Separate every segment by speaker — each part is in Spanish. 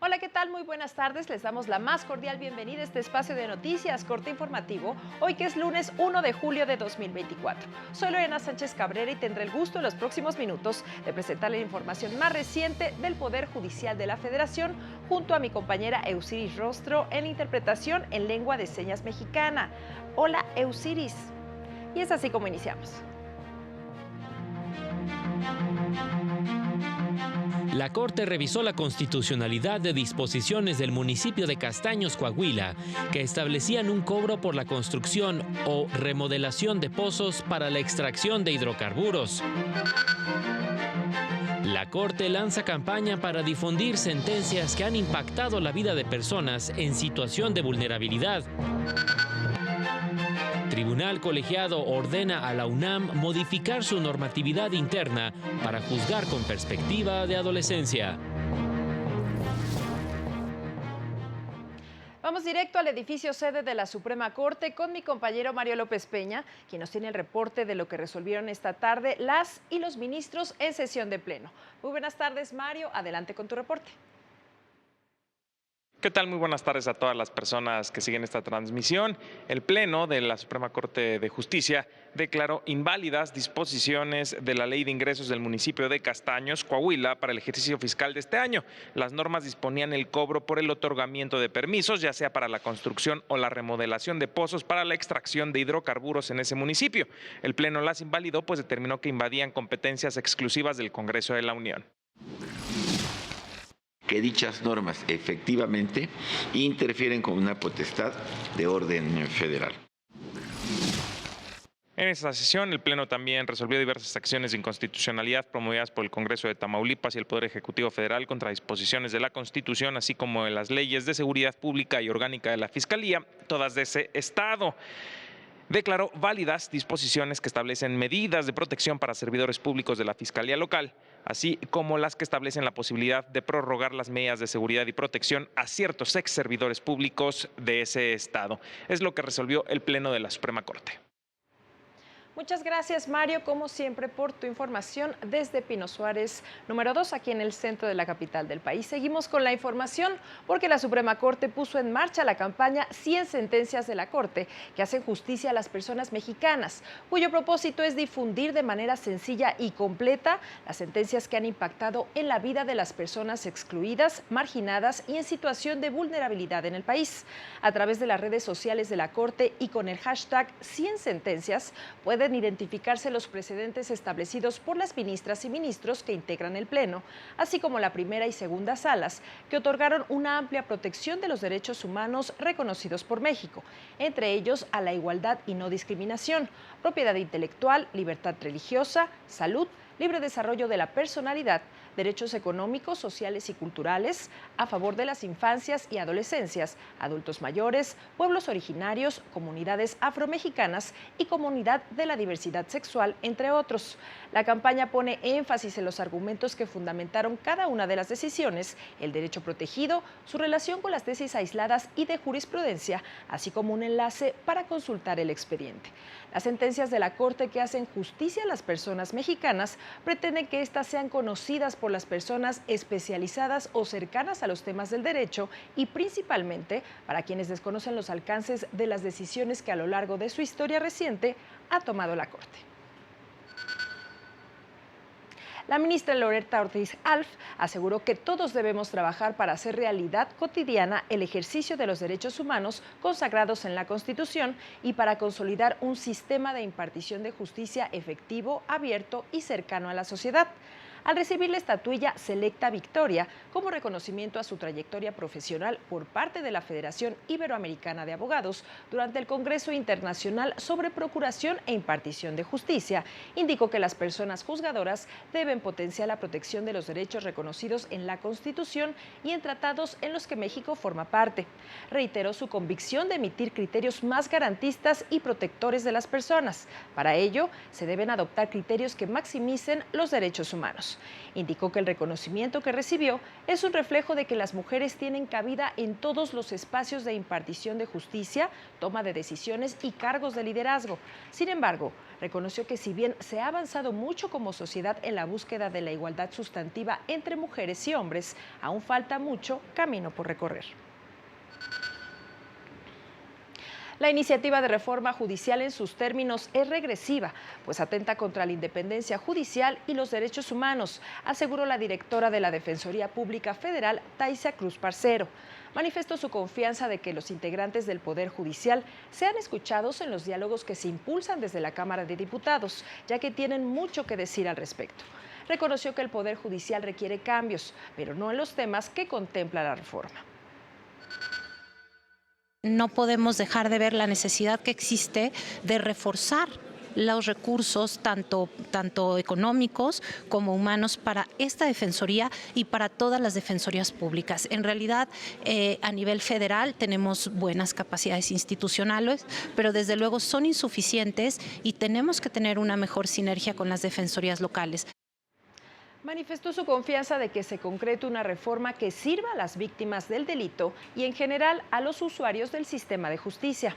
Speaker 1: Hola, ¿qué tal? Muy buenas tardes. Les damos la más cordial bienvenida a este espacio de noticias, corte informativo, hoy que es lunes 1 de julio de 2024. Soy Lorena Sánchez Cabrera y tendré el gusto en los próximos minutos de presentarle la información más reciente del Poder Judicial de la Federación, junto a mi compañera Eusiris Rostro en la interpretación en lengua de señas mexicana. Hola, Eusiris. Y es así como iniciamos.
Speaker 2: La Corte revisó la constitucionalidad de disposiciones del municipio de Castaños, Coahuila, que establecían un cobro por la construcción o remodelación de pozos para la extracción de hidrocarburos. La Corte lanza campaña para difundir sentencias que han impactado la vida de personas en situación de vulnerabilidad. Tribunal colegiado ordena a la UNAM modificar su normatividad interna para juzgar con perspectiva de adolescencia.
Speaker 1: Vamos directo al edificio sede de la Suprema Corte con mi compañero Mario López Peña, quien nos tiene el reporte de lo que resolvieron esta tarde las y los ministros en sesión de pleno. Muy buenas tardes, Mario. Adelante con tu reporte.
Speaker 3: ¿Qué tal? Muy buenas tardes a todas las personas que siguen esta transmisión. El Pleno de la Suprema Corte de Justicia declaró inválidas disposiciones de la Ley de Ingresos del municipio de Castaños, Coahuila, para el ejercicio fiscal de este año. Las normas disponían el cobro por el otorgamiento de permisos, ya sea para la construcción o la remodelación de pozos para la extracción de hidrocarburos en ese municipio. El Pleno las invalidó, pues determinó que invadían competencias exclusivas del Congreso de la Unión.
Speaker 4: Que dichas normas efectivamente interfieren con una potestad de orden federal.
Speaker 3: En esta sesión, el Pleno también resolvió diversas acciones de inconstitucionalidad promovidas por el Congreso de Tamaulipas y el Poder Ejecutivo Federal contra disposiciones de la Constitución, así como de las leyes de seguridad pública y orgánica de la Fiscalía, todas de ese estado. Declaró válidas disposiciones que establecen medidas de protección para servidores públicos de la Fiscalía Local, así como las que establecen la posibilidad de prorrogar las medidas de seguridad y protección a ciertos ex servidores públicos de ese estado. Es lo que resolvió el Pleno de la Suprema Corte.
Speaker 1: Muchas gracias, Mario, como siempre, por tu información desde Pino Suárez, número 2, aquí en el centro de la capital del país. Seguimos con la información porque la Suprema Corte puso en marcha la campaña 100 sentencias de la Corte que hacen justicia a las personas mexicanas, cuyo propósito es difundir de manera sencilla y completa las sentencias que han impactado en la vida de las personas excluidas, marginadas y en situación de vulnerabilidad en el país. A través de las redes sociales de la Corte y con el hashtag 100 sentencias, pueden identificarse los precedentes establecidos por las ministras y ministros que integran el Pleno, así como la primera y segunda salas, que otorgaron una amplia protección de los derechos humanos reconocidos por México, entre ellos a la igualdad y no discriminación, propiedad intelectual, libertad religiosa, salud, libre desarrollo de la personalidad, derechos económicos, sociales y culturales, a favor de las infancias y adolescencias, adultos mayores, pueblos originarios, comunidades afromexicanas y comunidad de la diversidad sexual, entre otros. La campaña pone énfasis en los argumentos que fundamentaron cada una de las decisiones, el derecho protegido, su relación con las tesis aisladas y de jurisprudencia, así como un enlace para consultar el expediente. Las sentencias de la Corte que hacen justicia a las personas mexicanas pretenden que éstas sean conocidas por las personas especializadas o cercanas a los temas del derecho y principalmente para quienes desconocen los alcances de las decisiones que a lo largo de su historia reciente ha tomado la Corte. La ministra Loretta Ortiz Alf aseguró que todos debemos trabajar para hacer realidad cotidiana el ejercicio de los derechos humanos consagrados en la Constitución y para consolidar un sistema de impartición de justicia efectivo, abierto y cercano a la sociedad. Al recibir la estatuilla Selecta Victoria como reconocimiento a su trayectoria profesional por parte de la Federación Iberoamericana de Abogados durante el Congreso Internacional sobre Procuración e Impartición de Justicia, indicó que las personas juzgadoras deben potenciar la protección de los derechos reconocidos en la Constitución y en tratados en los que México forma parte. Reiteró su convicción de emitir criterios más garantistas y protectores de las personas. Para ello, se deben adoptar criterios que maximicen los derechos humanos. Unidos. Indicó que el reconocimiento que recibió es un reflejo de que las mujeres tienen cabida en todos los espacios de impartición de justicia, toma de decisiones y cargos de liderazgo. Sin embargo, reconoció que si bien se ha avanzado mucho como sociedad en la búsqueda de la igualdad sustantiva entre mujeres y hombres, aún falta mucho camino por recorrer. La iniciativa de reforma judicial en sus términos es regresiva, pues atenta contra la independencia judicial y los derechos humanos, aseguró la directora de la Defensoría Pública Federal, Taisia Cruz Parcero. Manifestó su confianza de que los integrantes del Poder Judicial sean escuchados en los diálogos que se impulsan desde la Cámara de Diputados, ya que tienen mucho que decir al respecto. Reconoció que el Poder Judicial requiere cambios, pero no en los temas que contempla la reforma.
Speaker 5: No podemos dejar de ver la necesidad que existe de reforzar los recursos tanto económicos como humanos para esta defensoría y para todas las defensorías públicas. En realidad, a nivel federal tenemos buenas capacidades institucionales, pero desde luego son insuficientes y tenemos que tener una mejor sinergia con las defensorías locales.
Speaker 1: Manifestó su confianza de que se concrete una reforma que sirva a las víctimas del delito y en general a los usuarios del sistema de justicia.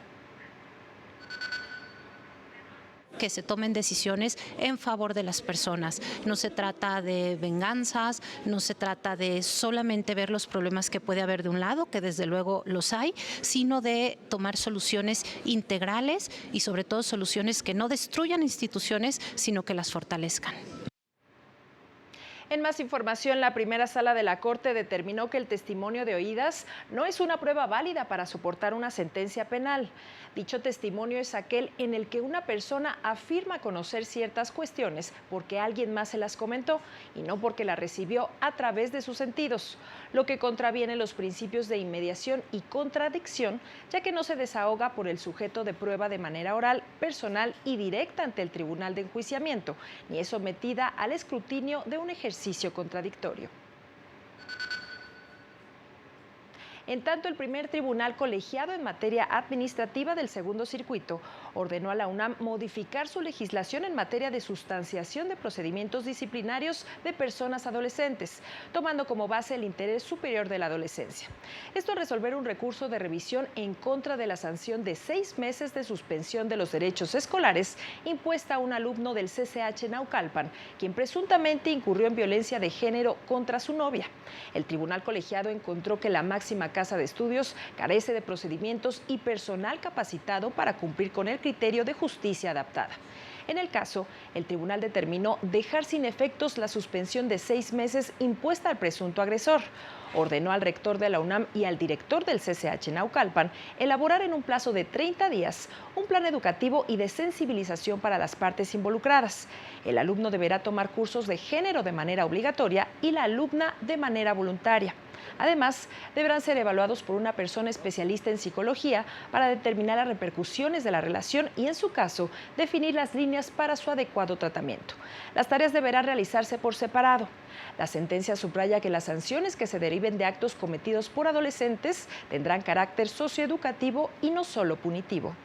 Speaker 5: Que se tomen decisiones en favor de las personas. No se trata de venganzas, no se trata de solamente ver los problemas que puede haber de un lado, que desde luego los hay, sino de tomar soluciones integrales y sobre todo soluciones que no destruyan instituciones, sino que las fortalezcan.
Speaker 1: En más información, la primera sala de la Corte determinó que el testimonio de oídas no es una prueba válida para soportar una sentencia penal. Dicho testimonio es aquel en el que una persona afirma conocer ciertas cuestiones porque alguien más se las comentó y no porque las recibió a través de sus sentidos, lo que contraviene los principios de inmediación y contradicción, ya que no se desahoga por el sujeto de prueba de manera oral, personal y directa ante el tribunal de enjuiciamiento, ni es sometida al escrutinio de un ejercicio contradictorio. En tanto, el primer tribunal colegiado en materia administrativa del Segundo Circuito ordenó a la UNAM modificar su legislación en materia de sustanciación de procedimientos disciplinarios de personas adolescentes, tomando como base el interés superior de la adolescencia. Esto al resolver un recurso de revisión en contra de la sanción de 6 meses de suspensión de los derechos escolares impuesta a un alumno del CCH Naucalpan, quien presuntamente incurrió en violencia de género contra su novia. El tribunal colegiado encontró que la máxima casa de estudios carece de procedimientos y personal capacitado para cumplir con el criterio de justicia adaptada. En el caso, el tribunal determinó dejar sin efectos la suspensión de 6 meses impuesta al presunto agresor. Ordenó al rector de la UNAM y al director del CCH Naucalpan elaborar en un plazo de 30 días un plan educativo y de sensibilización para las partes involucradas. El alumno deberá tomar cursos de género de manera obligatoria y la alumna de manera voluntaria. Además, deberán ser evaluados por una persona especialista en psicología para determinar las repercusiones de la relación y, en su caso, definir las líneas para su adecuado tratamiento. Las tareas deberán realizarse por separado. La sentencia subraya que las sanciones que se deriven de actos cometidos por adolescentes tendrán carácter socioeducativo y no solo punitivo.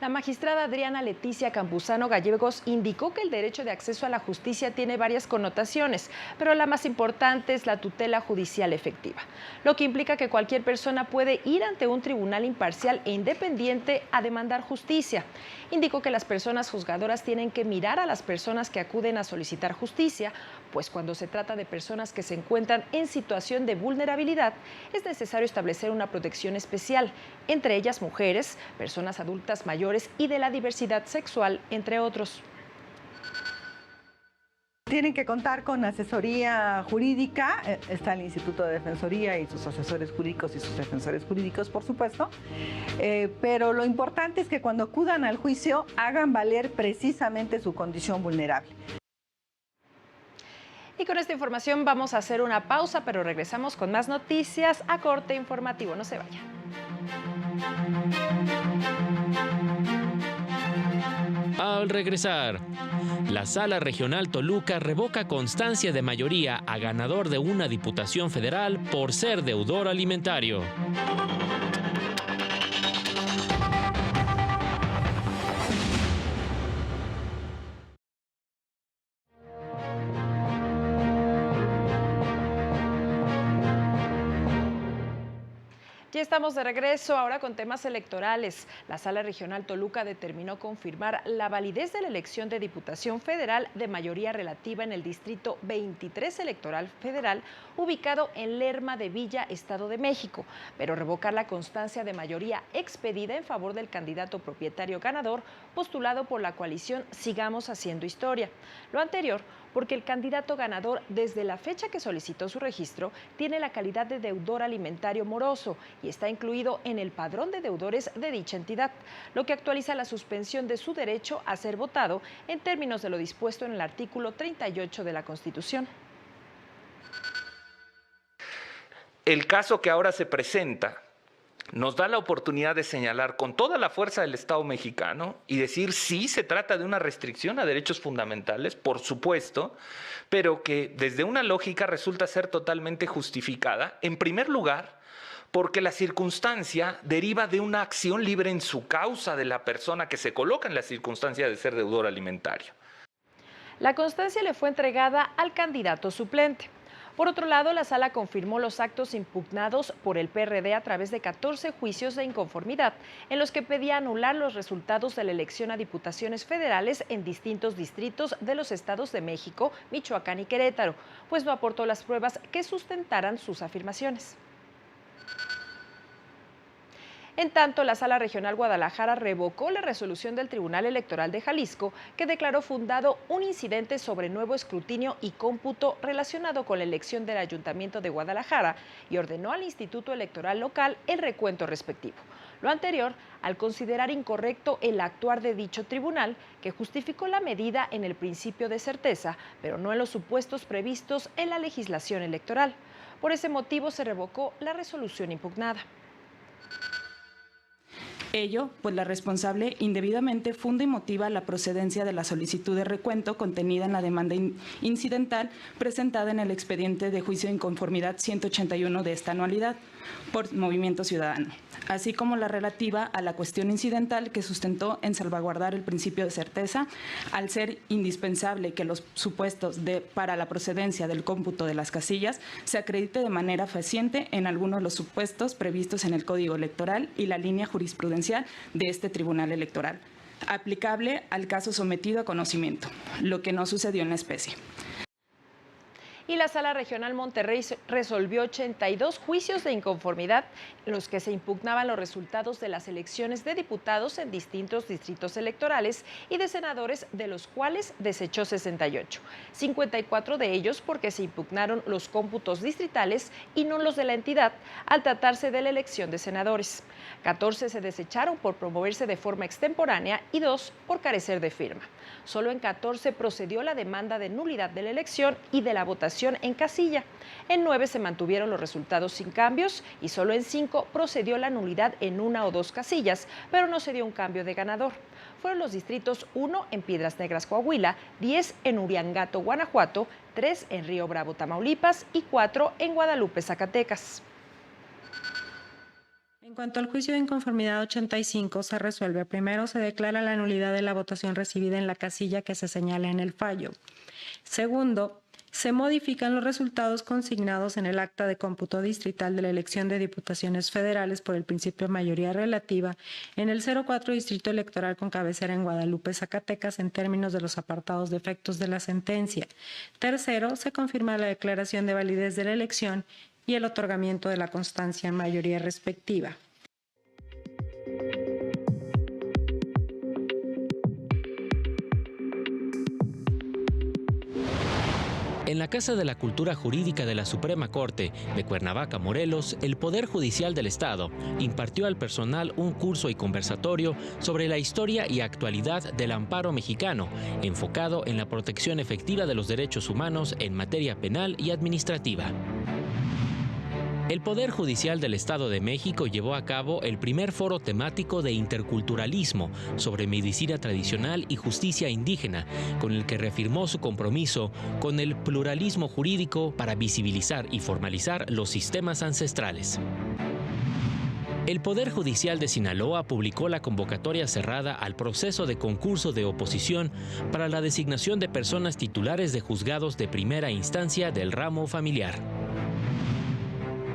Speaker 1: La magistrada Adriana Leticia Campuzano Gallegos indicó que el derecho de acceso a la justicia tiene varias connotaciones, pero la más importante es la tutela judicial efectiva, lo que implica que cualquier persona puede ir ante un tribunal imparcial e independiente a demandar justicia. Indicó que las personas juzgadoras tienen que mirar a las personas que acuden a solicitar justicia, pues cuando se trata de personas que se encuentran en situación de vulnerabilidad, es necesario establecer una protección especial, entre ellas mujeres, personas adultas mayores y de la diversidad sexual, entre otros.
Speaker 6: Tienen que contar con asesoría jurídica, está el Instituto de Defensoría y sus asesores jurídicos y sus defensores jurídicos, por supuesto, pero lo importante es que cuando acudan al juicio hagan valer precisamente su condición vulnerable.
Speaker 1: Y con esta información vamos a hacer una pausa, pero regresamos con más noticias a Corte Informativo. No se vaya.
Speaker 2: Al regresar, la Sala Regional Toluca revoca constancia de mayoría a ganador de una diputación federal por ser deudor alimentario.
Speaker 1: Ya estamos de regreso, ahora con temas electorales. La Sala Regional Toluca determinó confirmar la validez de la elección de Diputación Federal de mayoría relativa en el Distrito 23 Electoral Federal, ubicado en Lerma de Villa, Estado de México, pero revocar la constancia de mayoría expedida en favor del candidato propietario ganador postulado por la coalición Sigamos Haciendo Historia. Lo anterior porque el candidato ganador, desde la fecha que solicitó su registro, tiene la calidad de deudor alimentario moroso y está incluido en el padrón de deudores de dicha entidad, lo que actualiza la suspensión de su derecho a ser votado en términos de lo dispuesto en el artículo 38 de la Constitución.
Speaker 7: El caso que ahora se presenta nos da la oportunidad de señalar con toda la fuerza del Estado mexicano y decir sí, se trata de una restricción a derechos fundamentales, por supuesto, pero que desde una lógica resulta ser totalmente justificada, en primer lugar, porque la circunstancia deriva de una acción libre en su causa de la persona que se coloca en la circunstancia de ser deudor alimentario.
Speaker 1: La constancia le fue entregada al candidato suplente. Por otro lado, la Sala confirmó los actos impugnados por el PRD a través de 14 juicios de inconformidad, en los que pedía anular los resultados de la elección a diputaciones federales en distintos distritos de los estados de México, Michoacán y Querétaro, pues no aportó las pruebas que sustentaran sus afirmaciones. En tanto, la Sala Regional Guadalajara revocó la resolución del Tribunal Electoral de Jalisco que declaró fundado un incidente sobre nuevo escrutinio y cómputo relacionado con la elección del Ayuntamiento de Guadalajara y ordenó al Instituto Electoral local el recuento respectivo. Lo anterior al considerar incorrecto el actuar de dicho tribunal, que justificó la medida en el principio de certeza, pero no en los supuestos previstos en la legislación electoral. Por ese motivo se revocó la resolución impugnada.
Speaker 8: Ello, pues la responsable indebidamente funda y motiva la procedencia de la solicitud de recuento contenida en la demanda incidental presentada en el expediente de juicio de inconformidad 181 de esta anualidad por Movimiento Ciudadano, así como la relativa a la cuestión incidental que sustentó en salvaguardar el principio de certeza, al ser indispensable que los supuestos para la procedencia del cómputo de las casillas se acredite de manera fehaciente en algunos de los supuestos previstos en el Código Electoral y la línea jurisprudencial de este Tribunal Electoral, aplicable al caso sometido a conocimiento, lo que no sucedió en la especie.
Speaker 1: Y la Sala Regional Monterrey resolvió 82 juicios de inconformidad en los que se impugnaban los resultados de las elecciones de diputados en distintos distritos electorales y de senadores, de los cuales desechó 68. 54 de ellos porque se impugnaron los cómputos distritales y no los de la entidad al tratarse de la elección de senadores. 14 se desecharon por promoverse de forma extemporánea y 2 por carecer de firma. Solo en 14 procedió la demanda de nulidad de la elección y de la votación en casilla. En 9 se mantuvieron los resultados sin cambios y solo en 5 procedió la nulidad en 1 o 2 casillas, pero no se dio un cambio de ganador. Fueron los distritos 1 en Piedras Negras, Coahuila, 10 en Uriangato, Guanajuato, 3 en Río Bravo, Tamaulipas y 4 en Guadalupe, Zacatecas.
Speaker 9: En cuanto al juicio de inconformidad 85, se resuelve. Primero, se declara la nulidad de la votación recibida en la casilla que se señala en el fallo. Segundo, se modifican los resultados consignados en el acta de cómputo distrital de la elección de diputaciones federales por el principio de mayoría relativa en el 04 Distrito Electoral con cabecera en Guadalupe, Zacatecas, en términos de los apartados de efectos de la sentencia. Tercero, se confirma la declaración de validez de la elección y el otorgamiento de la constancia en mayoría respectiva.
Speaker 2: En la Casa de la Cultura Jurídica de la Suprema Corte de Cuernavaca, Morelos, el Poder Judicial del Estado impartió al personal un curso y conversatorio sobre la historia y actualidad del amparo mexicano, enfocado en la protección efectiva de los derechos humanos en materia penal y administrativa. El Poder Judicial del Estado de México llevó a cabo el primer foro temático de interculturalismo sobre medicina tradicional y justicia indígena, con el que reafirmó su compromiso con el pluralismo jurídico para visibilizar y formalizar los sistemas ancestrales. El Poder Judicial de Sinaloa publicó la convocatoria cerrada al proceso de concurso de oposición para la designación de personas titulares de juzgados de primera instancia del ramo familiar.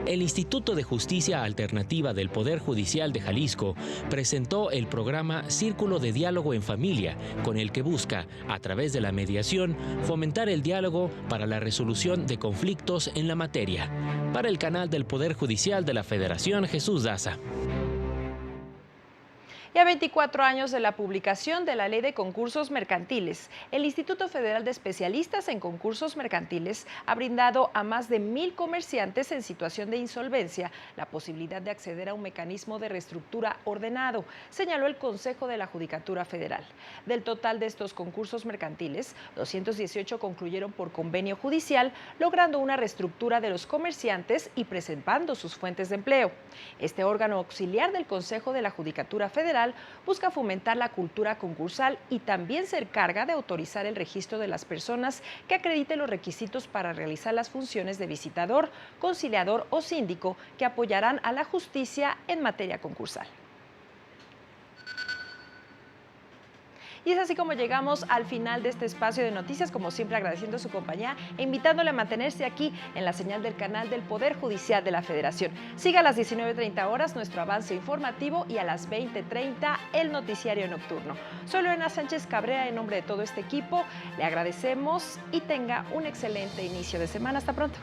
Speaker 2: el Instituto de Justicia Alternativa del Poder Judicial de Jalisco presentó el programa Círculo de Diálogo en Familia, con el que busca, a través de la mediación, fomentar el diálogo para la resolución de conflictos en la materia. Para el canal del Poder Judicial de la Federación, Jesús Daza.
Speaker 1: Y a 24 años de la publicación de la Ley de Concursos Mercantiles, el Instituto Federal de Especialistas en Concursos Mercantiles ha brindado a más de 1,000 comerciantes en situación de insolvencia la posibilidad de acceder a un mecanismo de reestructura ordenado, señaló el Consejo de la Judicatura Federal. Del total de estos concursos mercantiles, 218 concluyeron por convenio judicial, logrando una reestructura de los comerciantes y preservando sus fuentes de empleo. Este órgano auxiliar del Consejo de la Judicatura Federal busca fomentar la cultura concursal y también se encarga de autorizar el registro de las personas que acrediten los requisitos para realizar las funciones de visitador, conciliador o síndico que apoyarán a la justicia en materia concursal. Y es así como llegamos al final de este espacio de noticias, como siempre agradeciendo su compañía e invitándole a mantenerse aquí en la señal del canal del Poder Judicial de la Federación. Siga a las 19:30 horas nuestro avance informativo y a las 20:30 el noticiario nocturno. Soy Lorena Sánchez Cabrera, en nombre de todo este equipo, le agradecemos y tenga un excelente inicio de semana. Hasta pronto.